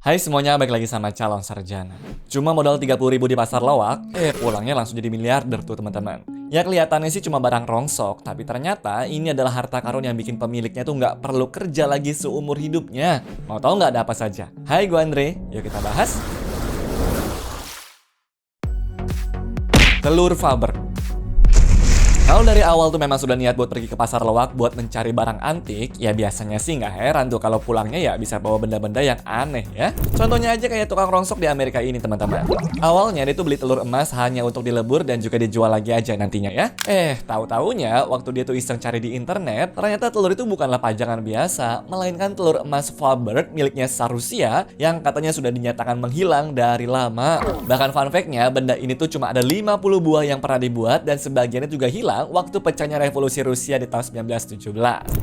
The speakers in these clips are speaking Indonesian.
Hai semuanya, balik lagi sama calon sarjana. Cuma modal 30.000 di pasar loak, pulangnya langsung jadi miliarder tuh teman-teman. Ya kelihatannya sih cuma barang rongsok, tapi ternyata ini adalah harta karun yang bikin pemiliknya tuh nggak perlu kerja lagi seumur hidupnya. Mau tahu nggak ada apa saja? Hai, gue Andre, yuk kita bahas. Telur Faber. Kalau dari awal tuh memang sudah niat buat pergi ke pasar loak buat mencari barang antik, ya biasanya sih nggak heran tuh kalau pulangnya ya bisa bawa benda-benda yang aneh ya. Contohnya aja kayak tukang rongsok di Amerika ini teman-teman. Awalnya dia tuh beli telur emas hanya untuk dilebur dan juga dijual lagi aja nantinya ya. Tahu-taunya waktu dia tuh iseng cari di internet, ternyata telur itu bukanlah pajangan biasa, melainkan telur emas Faber miliknya Sarusia yang katanya sudah dinyatakan menghilang dari lama. Bahkan fun fact-nya, benda ini tuh cuma ada 50 buah yang pernah dibuat dan sebagiannya juga hilang waktu pecahnya revolusi Rusia di tahun 1917.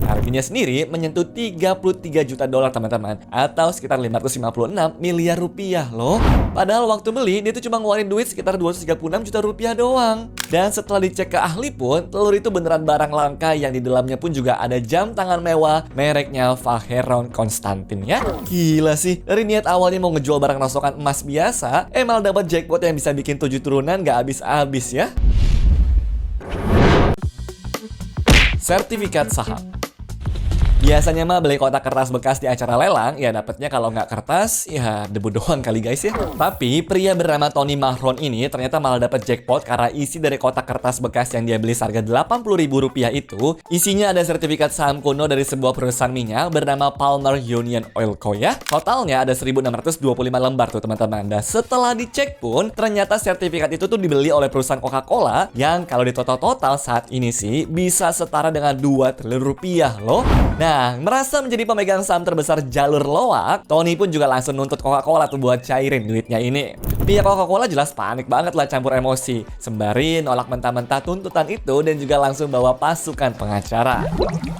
Harganya sendiri menyentuh 33 juta dolar teman-teman, atau sekitar 556 miliar rupiah loh. Padahal waktu beli dia tuh cuma ngeluarin duit sekitar 236 juta rupiah doang. Dan setelah dicek ke ahli pun, telur itu beneran barang langka yang di dalamnya pun juga ada jam tangan mewah mereknya Vacheron Constantin ya. Gila sih, dari niat awalnya mau ngejual barang rongsokan emas biasa, malah dapat jackpot yang bisa bikin 7 turunan gak habis-habis ya. Sertifikat saham. Biasanya mah beli kotak kertas bekas di acara lelang, ya dapetnya kalau nggak kertas, ya debu doang kali guys ya. Tapi pria bernama Tony Mahron ini ternyata malah dapet jackpot karena isi dari kotak kertas bekas yang dia beli seharga Rp80.000 itu, isinya ada sertifikat saham kuno dari sebuah perusahaan minyak bernama Palmer Union Oil Co ya. Totalnya ada 1.625 lembar tuh teman-teman. Dan setelah dicek pun, ternyata sertifikat itu tuh dibeli oleh perusahaan Coca-Cola yang kalau ditotal-total saat ini sih bisa setara dengan 2 triliun rupiah loh. Nah, merasa menjadi pemegang saham terbesar jalur loak, Tony pun juga langsung nuntut Coca-Cola tuh buat cairin duitnya ini. Pihak Coca-Cola jelas panik banget lah campur emosi, sembari nolak mentah-mentah tuntutan itu dan juga langsung bawa pasukan pengacara.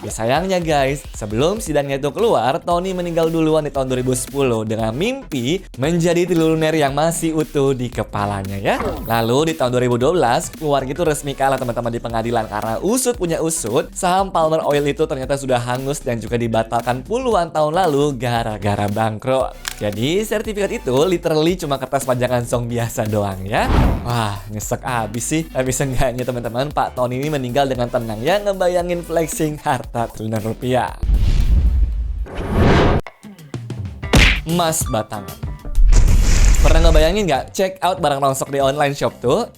Ya sayangnya guys, sebelum sidangnya itu keluar, Tony meninggal duluan di tahun 2010 dengan mimpi menjadi triliuner yang masih utuh di kepalanya ya. Lalu di tahun 2012, keluarga itu resmi kalah teman-teman di pengadilan karena usut punya usut, saham Palmer Oil itu ternyata sudah hangus dan juga dibatalkan puluhan tahun lalu gara-gara bangkrut. Jadi sertifikat itu literally cuma kertas pajangan song biasa doang ya. Wah, nyesek abis sih. Tapi seenggaknya teman-teman, Pak Tony ini meninggal dengan tenang ya, ngebayangin flexing harta triliunan rupiah. Emas batangan. Pernah ngebayangin nggak check out barang rongsok di online shop tuh?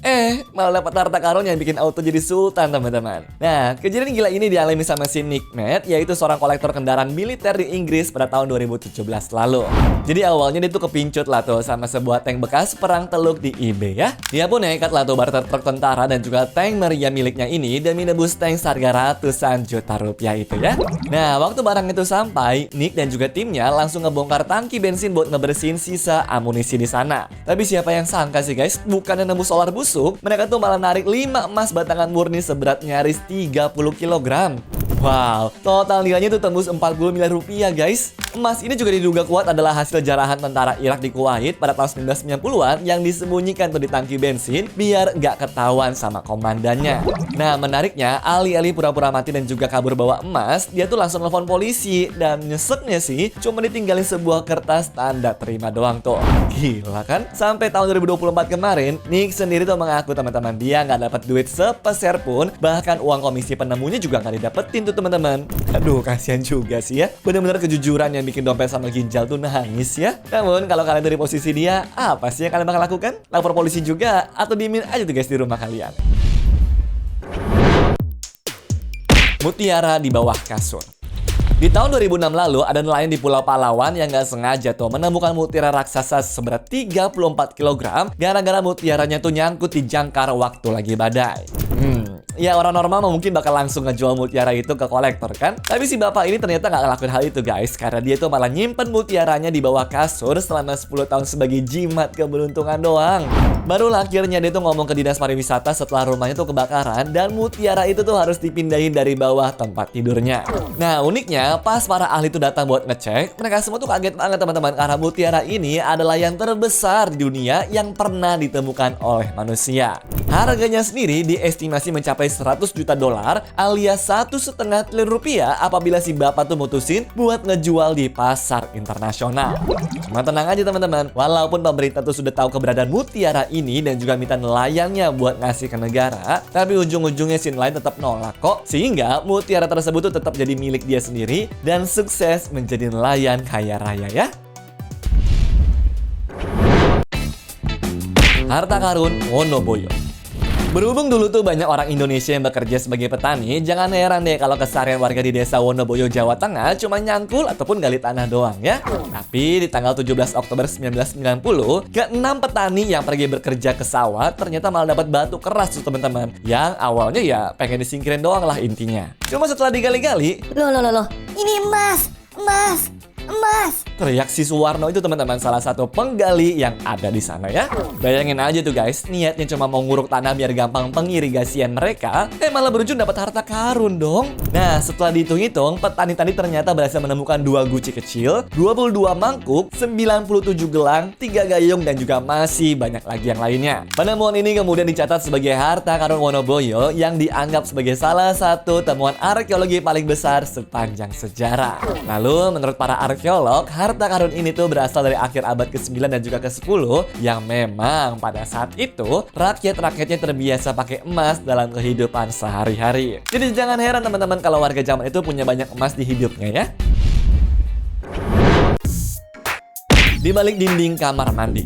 Malah dapat harta karun yang bikin auto jadi sultan teman-teman. Nah, kejadian gila ini dialami sama si Nick Matt, yaitu seorang kolektor kendaraan militer di Inggris pada tahun 2017 lalu. Jadi awalnya dia tuh kepincut lah tuh sama sebuah tank bekas perang teluk di eBay ya. Dia pun nekat lah tuh barter truk tentara dan juga tank meriam miliknya ini demi nebus tank seharga ratusan juta rupiah itu ya. Nah, waktu barang itu sampai, Nick dan juga timnya langsung ngebongkar tangki bensin buat ngebersihin sisa amunisi di sana. Tapi siapa yang sangka sih guys, bukannya nembus solar busuk, mereka tuh malah narik 5 emas batangan murni seberat nyaris 30 kg. Wow, total nilainya tuh tembus 40 miliar rupiah guys. Emas ini juga diduga kuat adalah hasil jarahan tentara Irak di Kuwait pada tahun 1990-an yang disembunyikan tuh di tangki bensin biar nggak ketahuan sama komandannya. Nah, menariknya, alih-alih pura-pura mati dan juga kabur bawa emas, dia tuh langsung telepon polisi dan nyeseknya sih cuma ditinggalin sebuah kertas tanda terima doang tuh. Gila kan? Sampai tahun 2024 kemarin, Nick sendiri tuh mengaku teman-teman dia nggak dapat duit sepeser pun, bahkan uang komisi penemunya juga nggak didapetin tuh teman-teman. Aduh, kasihan juga sih ya. Bener-bener kejujuran yang bikin dompet sama ginjal tuh nangis ya. Namun kalau kalian dari posisi dia, apa sih yang kalian bakal lakukan? Lapor polisi juga atau diemin aja tuh guys di rumah kalian? Mutiara di bawah kasur. Di tahun 2006 lalu, ada nelayan di Pulau Palawan yang gak sengaja tuh menemukan mutiara raksasa seberat 34 kg gara-gara mutiaranya tuh nyangkut di jangkar waktu lagi badai. Ya orang normal mungkin bakal langsung ngejual mutiara itu ke kolektor kan? Tapi si bapak ini ternyata gak ngelakuin hal itu guys, karena dia tuh malah nyimpen mutiaranya di bawah kasur selama 10 tahun sebagai jimat keberuntungan doang. Barulah akhirnya dia tuh ngomong ke dinas pariwisata setelah rumahnya tuh kebakaran dan mutiara itu tuh harus dipindahin dari bawah tempat tidurnya. Nah uniknya, pas para ahli tuh datang buat ngecek, mereka semua tuh kaget banget teman-teman karena mutiara ini adalah yang terbesar di dunia yang pernah ditemukan oleh manusia. Harganya sendiri diestimasi mencapai mencapai 100 juta dolar alias 1,5 triliun rupiah apabila si bapak tuh mutusin buat ngejual di pasar internasional. Cuma tenang aja teman-teman, walaupun pemerintah tuh sudah tahu keberadaan mutiara ini dan juga minta nelayannya buat ngasih ke negara, tapi ujung-ujungnya si nelayan tetap nolak kok, sehingga mutiara tersebut tuh tetap jadi milik dia sendiri dan sukses menjadi nelayan kaya raya ya. Harta karun Wonoboyo. Berhubung dulu tuh banyak orang Indonesia yang bekerja sebagai petani, jangan heran deh kalau keseharian warga di desa Wonoboyo, Jawa Tengah cuma nyangkul ataupun gali tanah doang ya. Tapi di tanggal 17 Oktober 1990, ke-6 petani yang pergi bekerja ke sawah ternyata malah dapat batu keras tuh teman-teman. Yang awalnya ya pengen disingkirin doang lah intinya. Cuma setelah digali-gali, Loh, ini emas. teriak si Suwarno itu teman-teman, salah satu penggali yang ada di sana ya. Bayangin aja tuh guys, niatnya cuma mau nguruk tanah biar gampang pengirigasian mereka, malah berujung dapat harta karun dong. Nah, setelah dihitung-hitung, petani tadi ternyata berhasil menemukan 2 guci kecil, 22 mangkuk, 97 gelang, 3 gayung, dan juga masih banyak lagi yang lainnya. Penemuan ini kemudian dicatat sebagai harta karun Wonoboyo yang dianggap sebagai salah satu temuan arkeologi paling besar sepanjang sejarah. Lalu, menurut para arkeolog, harta karun ini tuh berasal dari akhir abad ke-9 dan juga ke-10 yang memang pada saat itu rakyat-rakyatnya terbiasa pakai emas dalam kehidupan sehari-hari. Jadi jangan heran teman-teman kalau warga zaman itu punya banyak emas di hidupnya ya. Di balik dinding kamar mandi.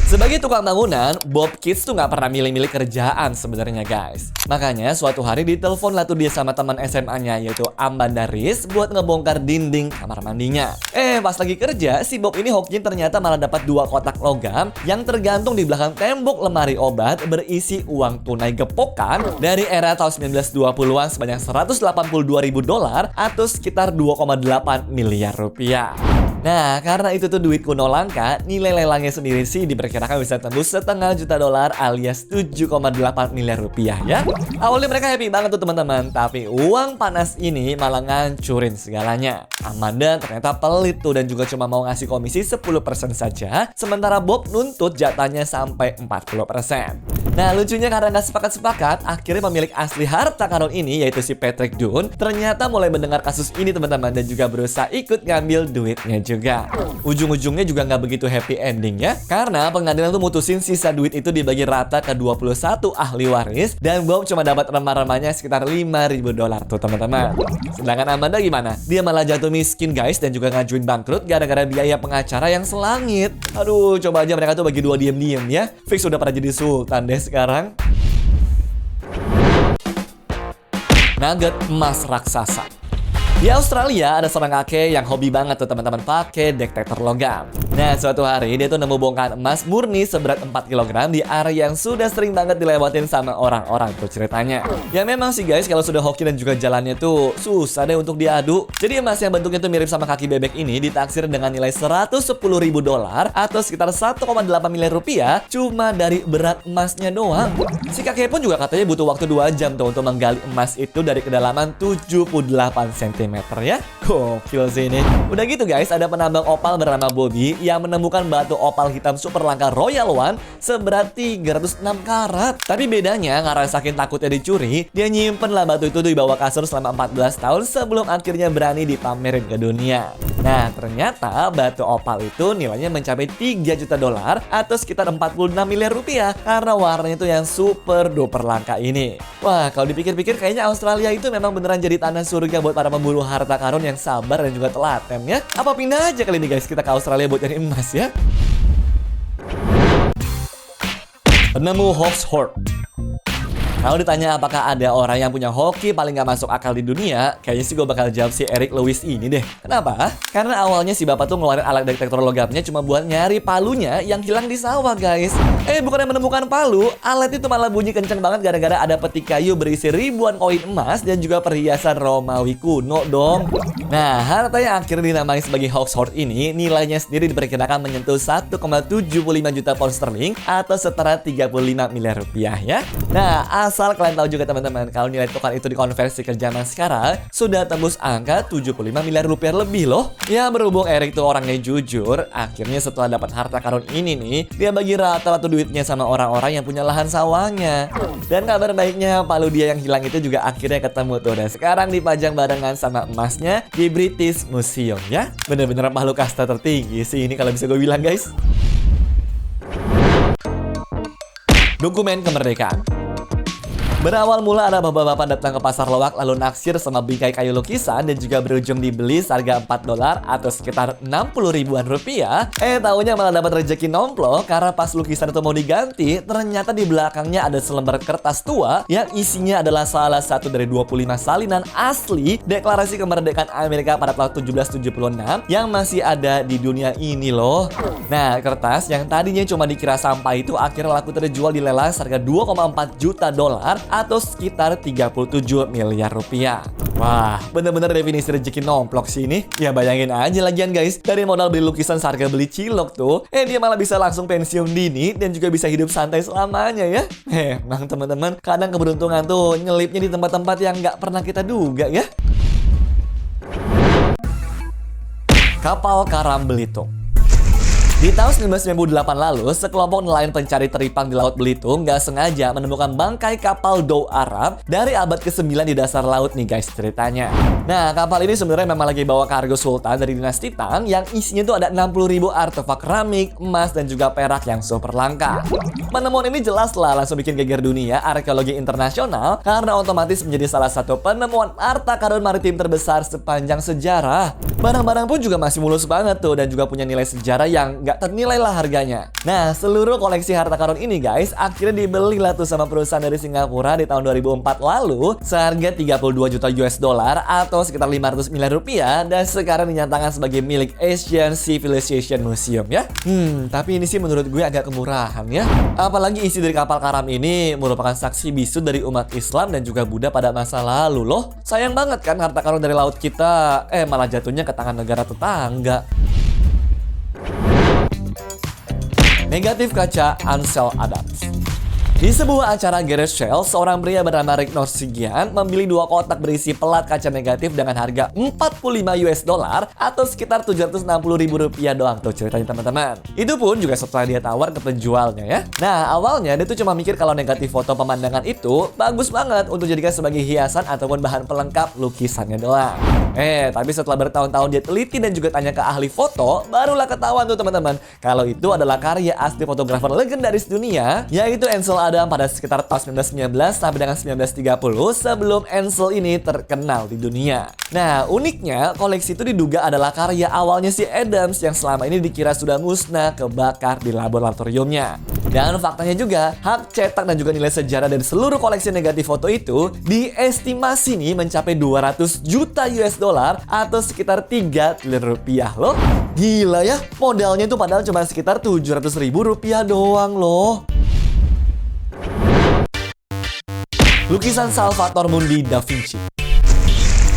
Sebagai tukang bangunan, Bob Kids tuh nggak pernah milih-milih kerjaan sebenarnya guys. Makanya suatu hari ditelepon lah tuh dia sama teman SMA-nya yaitu Amanda Riz buat ngebongkar dinding kamar mandinya. Pas lagi kerja, si Bob ini hokinya ternyata malah dapat 2 kotak logam yang tergantung di belakang tembok lemari obat berisi uang tunai gepokan dari era tahun 1920-an sebanyak 182 ribu dolar atau sekitar 2,8 miliar rupiah. Nah, karena itu tuh duit kuno langka, nilai lelangnya sendiri sih diperkirakan bisa tembus $1,5 juta alias 7,8 miliar rupiah ya. Awalnya mereka happy banget tuh teman-teman, tapi uang panas ini malah ngancurin segalanya. Amanda ternyata pelit tuh dan juga cuma mau ngasih komisi 10% saja, sementara Bob nuntut jatahnya sampai 40%. Nah, lucunya karena nggak sepakat-sepakat, akhirnya pemilik asli harta karun ini yaitu si Patrick Dunn ternyata mulai mendengar kasus ini teman-teman dan juga berusaha ikut ngambil duitnya juga. Ujung-ujungnya juga nggak begitu happy ending ya, karena pengadilan tuh mutusin sisa duit itu dibagi rata ke 21 ahli waris dan Bob cuma dapat remah-remahnya sekitar $5.000 tuh teman-teman. Sedangkan Amanda gimana? Dia malah jatuh miskin guys dan juga ngajuin bangkrut gara-gara biaya pengacara yang selangit. Aduh, coba aja mereka tuh bagi 2 diem-diem ya. Fix udah pada jadi sultan deh sekarang. Nugget emas raksasa. Di Australia ada seorang kakek yang hobi banget tuh teman-teman pakai detektor logam. Nah, suatu hari dia tuh nemu bongkahan emas murni seberat 4 kg di area yang sudah sering banget dilewatin sama orang-orang tuh ceritanya. Ya memang sih guys, kalau sudah hoki dan juga jalannya tuh susah deh untuk diadu. Jadi emas yang bentuknya tuh mirip sama kaki bebek ini ditaksir dengan nilai $110 ribu atau sekitar 1,8 miliar rupiah cuma dari berat emasnya doang. Si kakek pun juga katanya butuh waktu 2 jam tuh untuk menggali emas itu dari kedalaman 78 cm ya. Gokil sih ini. Udah gitu guys, ada penambang opal bernama Bobby yang menemukan batu opal hitam super langka Royal One seberat 306 karat. Tapi bedanya karena saking takutnya dicuri, dia nyimpen lah batu itu di bawah kasur selama 14 tahun sebelum akhirnya berani dipamerin ke dunia. Nah, ternyata batu opal itu nilainya mencapai 3 juta dolar atau sekitar 46 miliar rupiah karena warnanya itu yang super duper langka ini. Wah, kalau dipikir-pikir kayaknya Australia itu memang beneran jadi tanah surga buat para pemburu harta karun yang sabar dan juga telaten ya. Apa pindah aja kali ini guys kita ke Australia buat cari emas ya. Penemu Hawksholt. Kalau ditanya apakah ada orang yang punya hoki paling gak masuk akal di dunia, kayaknya sih gue bakal jawab si Eric Lewis ini deh. Kenapa? Karena awalnya si bapak tuh ngeluarin alat detektor logamnya cuma buat nyari palunya yang hilang di sawah guys. Bukannya menemukan palu, alat itu malah bunyi kenceng banget gara-gara ada peti kayu berisi ribuan koin emas dan juga perhiasan Romawi kuno dong. Nah, harta yang akhirnya dinamai sebagai Hawksholt ini nilainya sendiri diperkirakan menyentuh 1,75 juta pound sterling atau setara 35 miliar rupiah ya. Nah, Asal kalian tahu juga teman-teman, kalau nilai tukar itu dikonversi ke zaman sekarang, sudah tembus angka 75 miliar rupiah lebih loh. Ya berhubung Erik tuh orangnya jujur, akhirnya setelah dapat harta karun ini nih, dia bagi rata tuh duitnya sama orang-orang yang punya lahan sawahnya. Dan kabar baiknya, palu dia yang hilang itu juga akhirnya ketemu tuh. Dan sekarang dipajang barengan sama emasnya di British Museum ya. Bener-bener palu kasta tertinggi sih ini kalau bisa gue bilang guys. Dokumen kemerdekaan. Berawal mula ada bapak-bapak datang ke pasar loak lalu naksir sama bingkai kayu lukisan dan juga berujung dibeli seharga $4 atau sekitar 60 ribuan rupiah. Taunya malah dapat rezeki nomplok karena pas lukisan itu mau diganti, ternyata di belakangnya ada selembar kertas tua yang isinya adalah salah satu dari 25 salinan asli Deklarasi Kemerdekaan Amerika pada tahun 1776 yang masih ada di dunia ini loh. Nah, kertas yang tadinya cuma dikira sampah itu akhirnya laku terjual di lelang seharga $2,4 juta atau sekitar 37 miliar rupiah. Wah, bener-bener definisi rezeki nomplok sih ini. Ya bayangin aja lagian guys, dari modal beli lukisan seharga beli cilok tuh, dia malah bisa langsung pensiun dini dan juga bisa hidup santai selamanya ya. Emang teman-teman, kadang keberuntungan tuh nyelipnya di tempat-tempat yang nggak pernah kita duga ya. Kapal karam Belitung. Di tahun 1998 lalu, sekelompok nelayan pencari teripang di Laut Belitung nggak sengaja menemukan bangkai kapal Dhow Arab dari abad ke-9 di dasar laut nih guys ceritanya. Nah, kapal ini sebenarnya memang lagi bawa kargo sultan dari dinasti Tang yang isinya tuh ada 60.000 artefak keramik, emas, dan juga perak yang super langka. Penemuan ini jelas lah langsung bikin geger dunia arkeologi internasional karena otomatis menjadi salah satu penemuan harta karun maritim terbesar sepanjang sejarah. Barang-barang pun juga masih mulus banget tuh dan juga punya nilai sejarah yang nggak ternilai lah harganya. Nah, seluruh koleksi harta karun ini guys akhirnya dibeli lah tuh sama perusahaan dari Singapura di tahun 2004 lalu seharga 32 juta US dollar atau sekitar 500 miliar rupiah dan sekarang dinyatakan sebagai milik Asian Civilization Museum ya. Tapi ini sih menurut gue agak kemurahan ya. Apalagi isi dari kapal karam ini merupakan saksi bisu dari umat Islam dan juga Buddha pada masa lalu loh. Sayang banget kan harta karun dari laut kita malah jatuhnya ke tangan negara tetangga. Negatif kaca Ansel Adams. Di sebuah acara garage sale, seorang pria bernama Rick Norsigian membeli 2 kotak berisi pelat kaca negatif dengan harga 45 US dollar atau sekitar 760 ribu rupiah doang tuh ceritanya teman-teman. Itu pun juga setelah dia tawar ke penjualnya ya. Nah, awalnya dia tuh cuma mikir kalau negatif foto pemandangan itu bagus banget untuk dijadikan sebagai hiasan ataupun bahan pelengkap lukisannya doang. Tapi setelah bertahun-tahun dia teliti dan juga tanya ke ahli foto, barulah ketahuan tuh teman-teman kalau itu adalah karya asli fotografer legendaris dunia, yaitu Ansel Adams pada sekitar tahun 1919 sampai dengan 1930 sebelum Ansel ini terkenal di dunia. Nah, uniknya koleksi itu diduga adalah karya awalnya si Adams yang selama ini dikira sudah musnah kebakar di laboratoriumnya. Dan faktanya juga, hak cetak dan juga nilai sejarah dari seluruh koleksi negatif foto itu diestimasi nih mencapai 200 juta US dollar atau sekitar 3 triliun rupiah loh. Gila ya, modalnya itu padahal cuma sekitar 700 ribu rupiah doang loh. Lukisan Salvator Mundi da Vinci.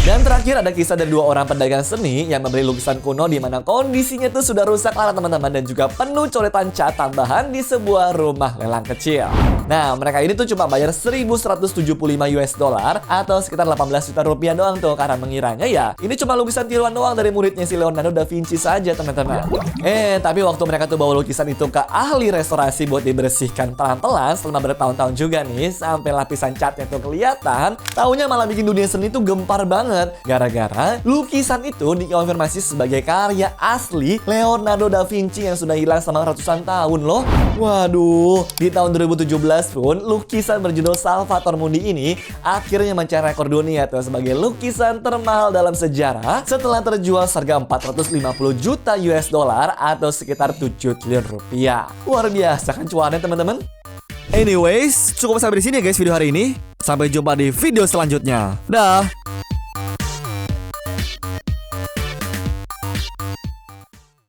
Dan terakhir ada kisah dari 2 orang pedagang seni yang membeli lukisan kuno di mana kondisinya tuh sudah rusak parah teman-teman dan juga penuh coretan cat tambahan di sebuah rumah lelang kecil. Nah, mereka ini tuh cuma bayar 1.175 US dollar atau sekitar 18 juta rupiah doang tuh karena mengiranya ya ini cuma lukisan tiruan doang dari muridnya si Leonardo da Vinci saja teman-teman. Tapi waktu mereka tuh bawa lukisan itu ke ahli restorasi buat dibersihkan pelan-pelan selama bertahun-tahun juga nih sampai lapisan catnya tuh kelihatan, taunya malah bikin dunia seni tuh gempar banget. Gara-gara lukisan itu dikonfirmasi sebagai karya asli Leonardo da Vinci yang sudah hilang selama ratusan tahun loh. Waduh, di tahun 2017 pun lukisan berjudul Salvator Mundi ini akhirnya mencapai rekor dunia tuh sebagai lukisan termahal dalam sejarah setelah terjual seharga 450 juta US dollar atau sekitar 7 triliun rupiah. Luar biasa kan cuannya teman-teman? Anyways, cukup sampai di sini ya guys video hari ini. Sampai jumpa di video selanjutnya. Dah.